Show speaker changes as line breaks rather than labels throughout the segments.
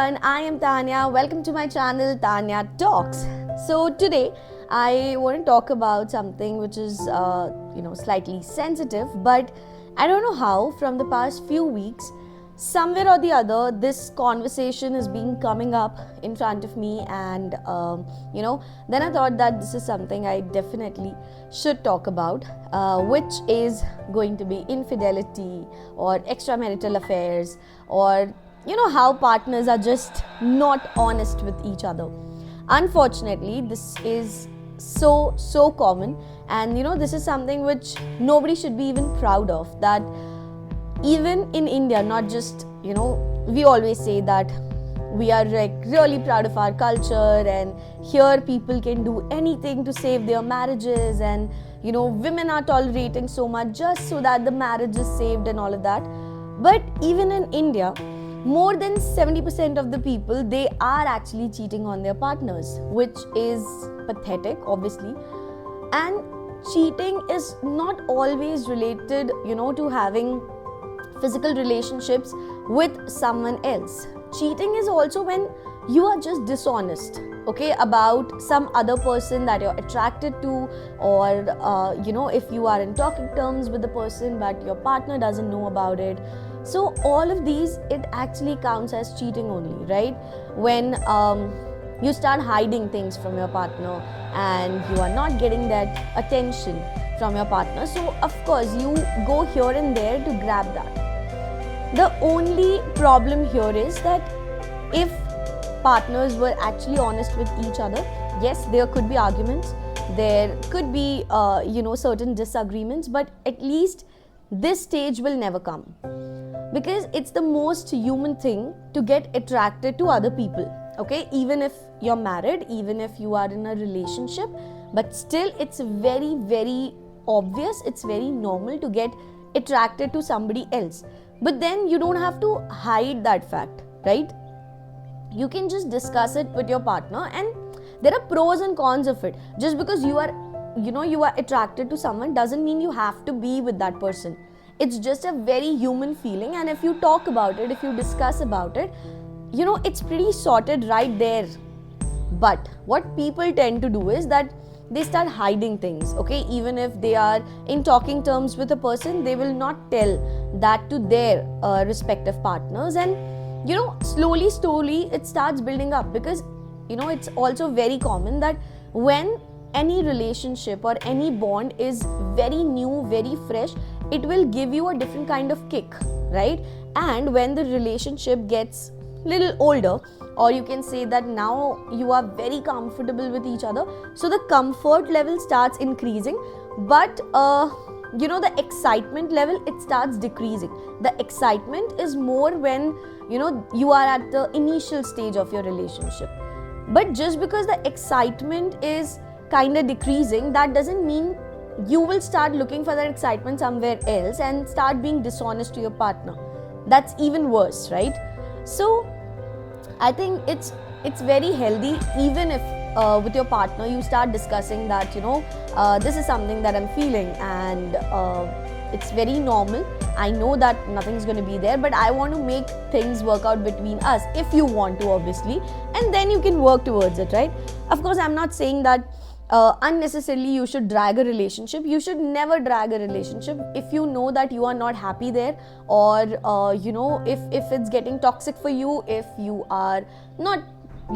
everyone, I am Tanya. Welcome to my channel Tanya Talks. So today I want to talk about something which is slightly sensitive, but I don't know how from the past few weeks somewhere or the other this conversation has been coming up in front of me, and then I thought that this is something I definitely should talk about, which is going to be infidelity or extramarital affairs, or how partners are just not honest with each other. Unfortunately, this is so common, and this is something which nobody should be even proud of, that even in India, not just, we always say that we are like really proud of our culture, and here people can do anything to save their marriages, and women are tolerating so much just so that the marriage is saved and all of that. But even in India, more than 70% of the people, they are actually cheating on their partners, which is pathetic, obviously. And cheating is not always related, to having physical relationships with someone else. Cheating is also when you are just dishonest, about some other person that you're attracted to, or if you are in talking terms with the person but your partner doesn't know about it. So all of these, it actually counts as cheating only, right? When you start hiding things from your partner and you are not getting that attention from your partner, so of course you go here and there to grab that. The only problem here is that if partners were actually honest with each other, yes, there could be arguments, there could be certain disagreements, but at least this stage will never come, because it's the most human thing to get attracted to other people, even if you're married, even if you are in a relationship, but still it's very, very obvious, it's very normal to get attracted to somebody else. But then you don't have to hide that fact, right? You can just discuss it with your partner, and there are pros and cons of it. Just because you are attracted to someone doesn't mean you have to be with that person. It's just a very human feeling, and if you talk about it, if you discuss about it, it's pretty sorted right there. But what people tend to do is that they start hiding things, even if they are in talking terms with a person, they will not tell that to their respective partners, and slowly it starts building up, because it's also very common that when any relationship or any bond is very new, very fresh, it will give you a different kind of kick, right? And when the relationship gets little older, or you can say that now you are very comfortable with each other, so the comfort level starts increasing, but the excitement level, it starts decreasing. The excitement is more when you are at the initial stage of your relationship. But just because the excitement is kind of decreasing, that doesn't mean you will start looking for that excitement somewhere else and start being dishonest to your partner. That's even worse, right? So I think it's very healthy, even if with your partner you start discussing that this is something that I'm feeling, and it's very normal. I know that nothing's going to be there, but I want to make things work out between us, if you want to, obviously, and then you can work towards it, right? Of course, I'm not saying that unnecessarily you should drag a relationship. You should never drag a relationship if you know that you are not happy there, or if it's getting toxic for you, if you are not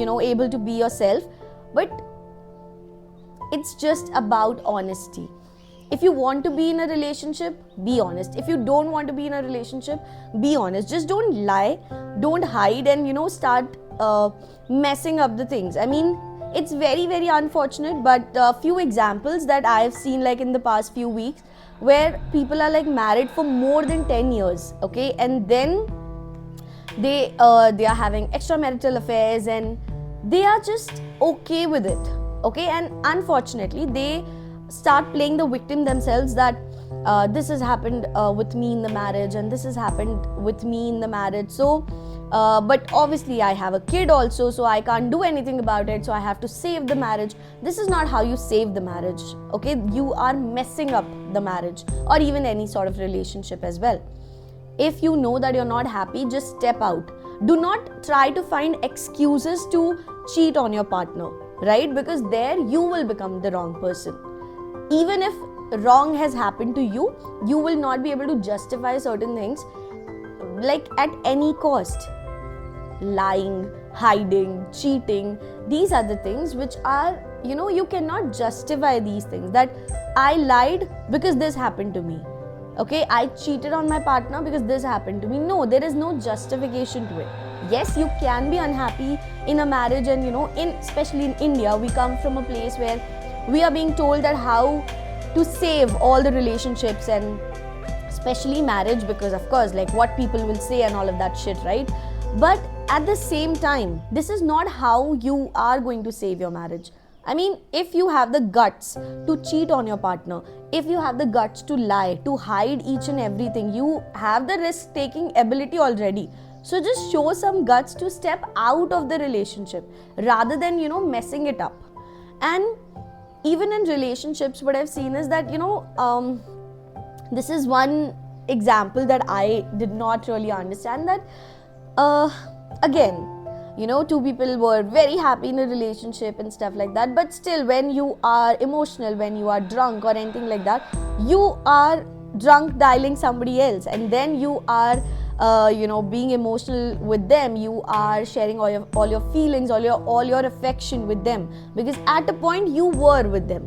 able to be yourself. But it's just about honesty. If you want to be in a relationship, be honest. If you don't want to be in a relationship, be honest. Just don't lie, don't hide, and start messing up the things. I mean, it's very, very unfortunate, but a few examples that I have seen, like in the past few weeks, where people are like married for more than 10 years, and then they are having extramarital affairs, and they are just okay with it, and unfortunately they start playing the victim themselves, that this has happened with me in the marriage, and this has happened with me in the marriage, so but obviously I have a kid also, so I can't do anything about it, so I have to save the marriage. This is not how you save the marriage, you are messing up the marriage, or even any sort of relationship as well. If you know that you're not happy, just step out. Do not try to find excuses to cheat on your partner, right? Because there you will become the wrong person. Even if wrong has happened to you, you will not be able to justify certain things like at any cost. Lying, hiding, cheating, these are the things which are, you cannot justify these things, that I lied because this happened to me. Okay, I cheated on my partner because this happened to me. No, there is no justification to it. Yes, you can be unhappy in a marriage, and especially in India, we come from a place where we are being told that how to save all the relationships, and especially marriage, because of course, like what people will say and all of that shit, right? But at the same time, this is not how you are going to save your marriage. I mean, if you have the guts to cheat on your partner, if you have the guts to lie, to hide each and everything, you have the risk-taking ability already. So just show some guts to step out of the relationship rather than, messing it up. And even in relationships, what I've seen is that, this is one example that I did not really understand, that again, two people were very happy in a relationship and stuff like that, but still when you are emotional, when you are drunk or anything like that, you are drunk dialing somebody else, and then you are being emotional with them, you are sharing all your feelings, all your affection with them, because at a point you were with them.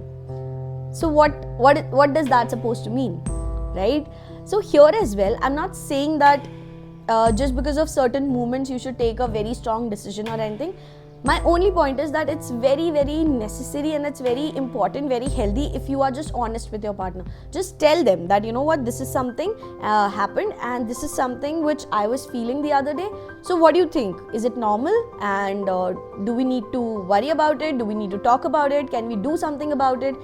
So what does that supposed to mean, right? So here as well, I'm not saying that just because of certain movements you should take a very strong decision or anything. My only point is that it's very, very necessary, and it's very important, very healthy if you are just honest with your partner. Just tell them that, this is something happened, and this is something which I was feeling the other day. So what do you think? Is it normal? And do we need to worry about it? Do we need to talk about it? Can we do something about it?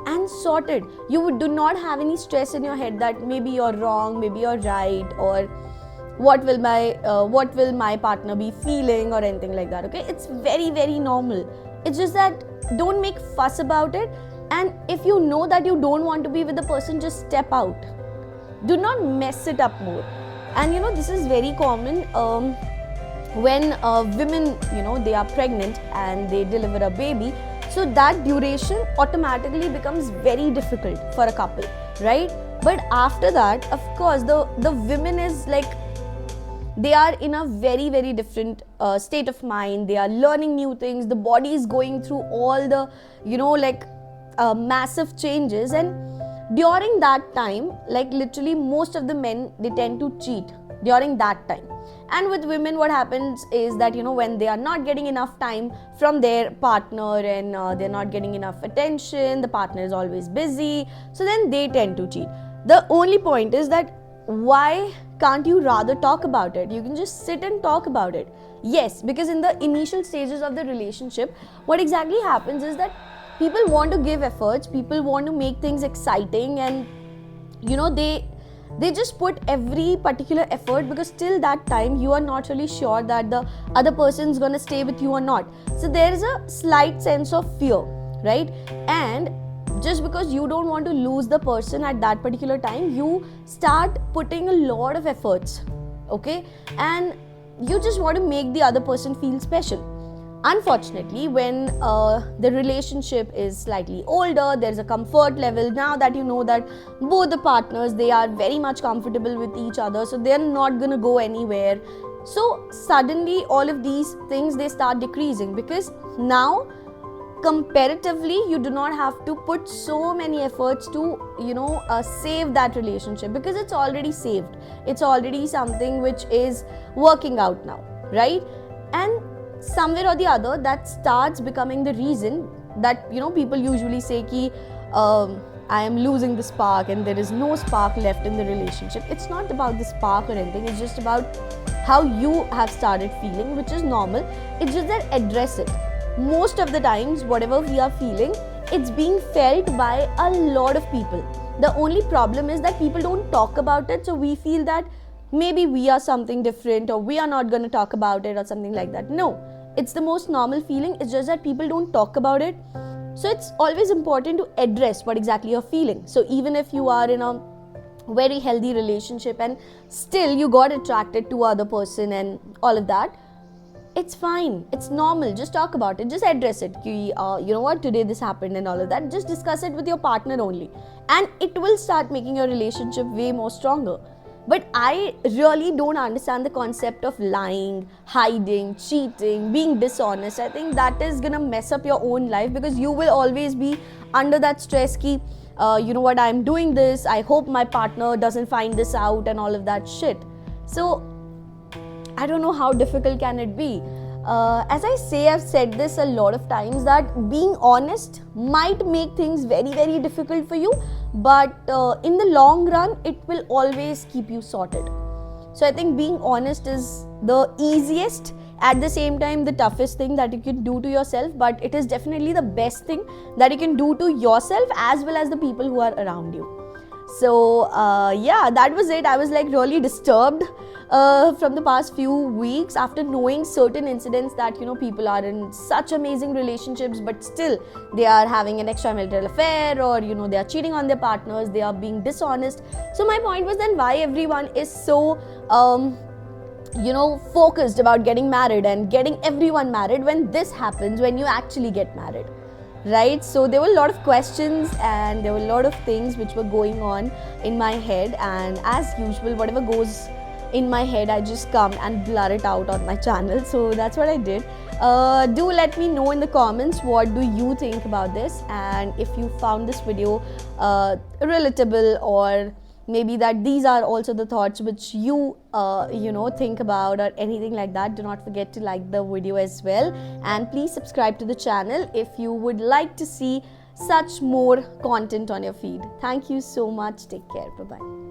And sort it. You do not have any stress in your head that maybe you're wrong, maybe you're right, or what will my partner be feeling or anything like that. Okay, it's very, very normal. It's just that don't make fuss about it, and if you know that you don't want to be with the person, just step out. Do not mess it up more. And this is very common when women, they are pregnant and they deliver a baby. So that duration automatically becomes very difficult for a couple, right? But after that, of course, the women is like, they are in a very, very different state of mind. They are learning new things. The body is going through all the, massive changes. And during that time, like literally most of the men, they tend to cheat during that time. And with women, what happens is that, when they are not getting enough time from their partner, and they're not getting enough attention, the partner is always busy, so then they tend to cheat. The only point is that, why can't you rather talk about it? You can just sit and talk about it. Yes, because in the initial stages of the relationship, what exactly happens is that people want to give efforts, people want to make things exciting, and they just put every particular effort, because till that time you are not really sure that the other person is going to stay with you or not. So there is a slight sense of fear, right? And just because you don't want to lose the person at that particular time, you start putting a lot of efforts, okay? And you just want to make the other person feel special. Unfortunately, when the relationship is slightly older, there's a comfort level now that you know that both the partners, they are very much comfortable with each other, so they're not gonna go anywhere. So suddenly all of these things, they start decreasing, because now comparatively you do not have to put so many efforts to save that relationship, because it's already saved. It's already something which is working out now, right? And somewhere or the other, that starts becoming the reason that people usually say ki I am losing the spark, and there is no spark left in the relationship. It's not about the spark or anything. It's just about how you have started feeling, which is normal. It's just that address it. Most of the times, whatever we are feeling, it's being felt by a lot of people. The only problem is that people don't talk about it, so we feel that maybe we are something different, or we are not going to talk about it, or something like that. No, it's the most normal feeling. It's just that people don't talk about it. So it's always important to address what exactly you're feeling. So even if you are in a very healthy relationship and still you got attracted to other person and all of that, it's fine, it's normal. Just talk about it, just address it. You know what, today this happened and all of that. Just discuss it with your partner only, and it will start making your relationship way more stronger. But I really don't understand the concept of lying, hiding, cheating, being dishonest. I think that is gonna mess up your own life, because you will always be under that stress ki, you know what, I'm doing this, I hope my partner doesn't find this out and all of that shit. So I don't know how difficult can it be. As I say, I've said this a lot of times, that being honest might make things very, very difficult for you, but in the long run, it will always keep you sorted. So I think being honest is the easiest, at the same time the toughest thing that you can do to yourself, but it is definitely the best thing that you can do to yourself as well as the people who are around you. So yeah, that was it. I was like really disturbed from the past few weeks after knowing certain incidents that, you know, people are in such amazing relationships but still they are having an extramarital affair, or, you know, they are cheating on their partners, they are being dishonest. So my point was, then why everyone is so you know, focused about getting married and getting everyone married when this happens when you actually get married, right? So there were a lot of questions and there were a lot of things which were going on in my head, and as usual, whatever goes in my head, I just come and blur it out on my channel. So that's what I did. Do let me know in the comments what do you think about this, and if you found this video relatable, or maybe that these are also the thoughts which you you know, think about, or anything like that. Do not forget to like the video as well, and please subscribe to the channel if you would like to see such more content on your feed. Thank you so much. Take care. Bye bye.